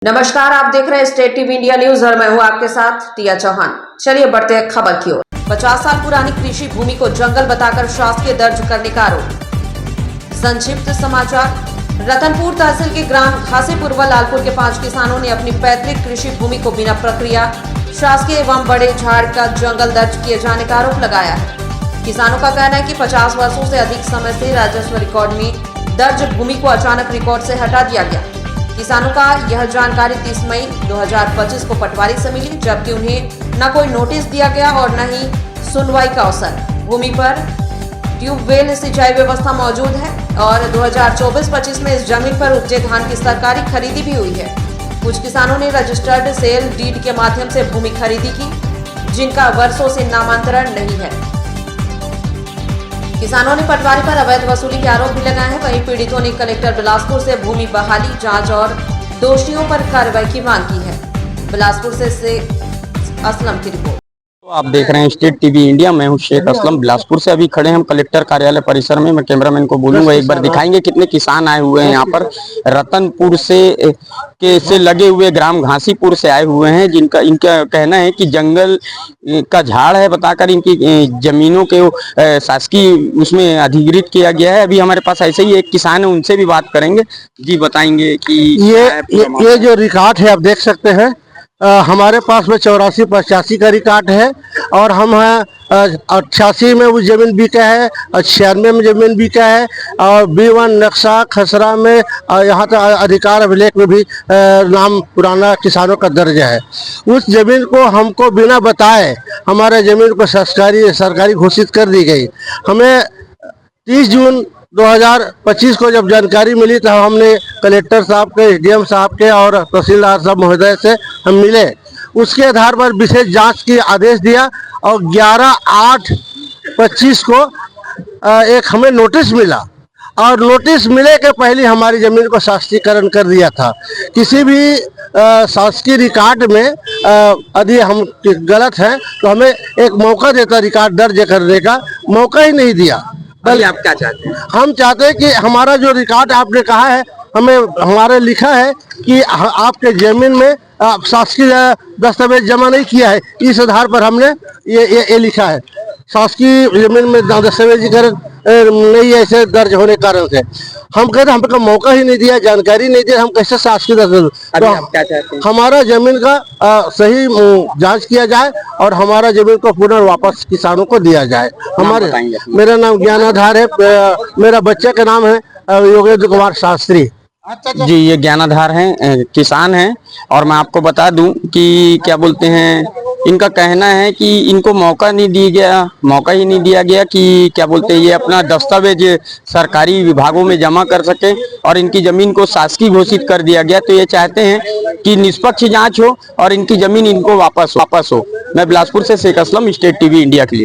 नमस्कार, आप देख रहे हैं स्टेट टीवी इंडिया न्यूज और मैं हूं आपके साथ टिया चौहान। चलिए बढ़ते हैं खबर की ओर। 50 साल पुरानी कृषि भूमि को जंगल बताकर शासकीय दर्ज करने का आरोप। संक्षिप्त समाचार। रतनपुर तहसील के ग्राम घासीपुर व लालपुर के 5 किसानों ने अपनी पैतृक कृषि भूमि को बिना प्रक्रिया शासकीय एवं बड़े झाड़ का जंगल दर्ज किए जाने का आरोप लगाया है। किसानों का कहना है कि 50 वर्षों से अधिक समय से राजस्व रिकॉर्ड में दर्ज भूमि को अचानक रिकॉर्ड से हटा दिया गया। किसानों का यह जानकारी 30 मई 2025 को पटवारी से मिली, जबकि उन्हें न कोई नोटिस दिया गया और न ही सुनवाई का अवसर। भूमि पर ट्यूबवेल सिंचाई व्यवस्था मौजूद है और 2024-25 में इस जमीन पर उपजे धान की सरकारी खरीदी भी हुई है। कुछ किसानों ने रजिस्टर्ड सेल डीड के माध्यम से भूमि खरीदी की, जिनका वर्षों से नामांतरण नहीं है। किसानों ने पटवारी पर अवैध वसूली के आरोप भी लगाए हैं। वहीं पीड़ितों ने कलेक्टर बिलासपुर से भूमि बहाली, जांच और दोषियों पर कार्रवाई की मांग की है। बिलासपुर से असलम की रिपोर्ट। तो आप देख रहे हैं स्टेट टीवी इंडिया। मैं हूं शेख असलम। बिलासपुर से अभी खड़े हैं हम कलेक्टर कार्यालय परिसर में। मैं कैमरामैन को बोलूंगा एक बार दिखाएंगे कितने किसान आए हुए हैं यहाँ पर। रतनपुर से लगे हुए ग्राम घासीपुर से आए हुए हैं, इनका कहना है कि जंगल का झाड़ है बताकर इनकी जमीनों के शासकीय उसमें अधिकृत किया गया है। अभी हमारे पास ऐसे ही एक किसान है, उनसे भी बात करेंगे। जी बताएंगे कि ये जो रिकॉर्ड है आप देख सकते हैं। हमारे पास में 84-85 का रिकॉर्ड है और हम 88 में वो जमीन बिका है, 96 में जमीन बिका है और B1 नक्शा खसरा में यहाँ तक अधिकार अभिलेख में भी नाम पुराना किसानों का दर्ज है। उस जमीन को हमको बिना बताए हमारे जमीन को सरकारी घोषित कर दी गई। हमें 30 जून 2025 को जब जानकारी मिली तो हमने कलेक्टर साहब के, SDM साहब के और तहसीलदार साहब महोदय से हम मिले। उसके आधार पर विशेष जांच की आदेश दिया और 11/8/25 को एक हमें नोटिस मिला और नोटिस मिले के पहले हमारी ज़मीन को शासकीकरण कर दिया था। किसी भी शासकीय रिकॉर्ड में यदि हम गलत हैं तो हमें एक मौका देता रिकॉर्ड दर्ज करने का, मौका ही नहीं दिया। बल्कि आप क्या चाहते हैं? हम चाहते हैं कि हमारा जो रिकॉर्ड आपने कहा है, हमारे लिखा है कि आपके जमीन में शासकीय दस्तावेज जमा नहीं किया है, इस आधार पर हमने ये लिखा है। शासकीय जमीन में दस्तावेजीकरण नहीं ऐसे दर्ज होने के कारण से हम कहते हमको मौका ही नहीं दिया, जानकारी नहीं दिया, हम कैसे शासकीय दस्तावेज। आप क्या चाहते हैं? हमारा जमीन का सही जांच किया जाए और हमारा जमीन को पुनः वापस किसानों को दिया जाए। मेरा नाम ज्ञानाधार है, मेरा बच्चे का नाम है योगेंद्र कुमार शास्त्री। जी ये ज्ञानाधार हैं, किसान हैं। और मैं आपको बता दूं कि क्या बोलते हैं, इनका कहना है कि इनको मौका ही नहीं दिया गया कि क्या बोलते हैं ये अपना दस्तावेज सरकारी विभागों में जमा कर सके और इनकी जमीन को शासकीय घोषित कर दिया गया। तो ये चाहते हैं कि निष्पक्ष जांच हो और इनकी जमीन इनको वापस हो। मैं बिलासपुर से Sheikh Aslam, state TV India के लिए।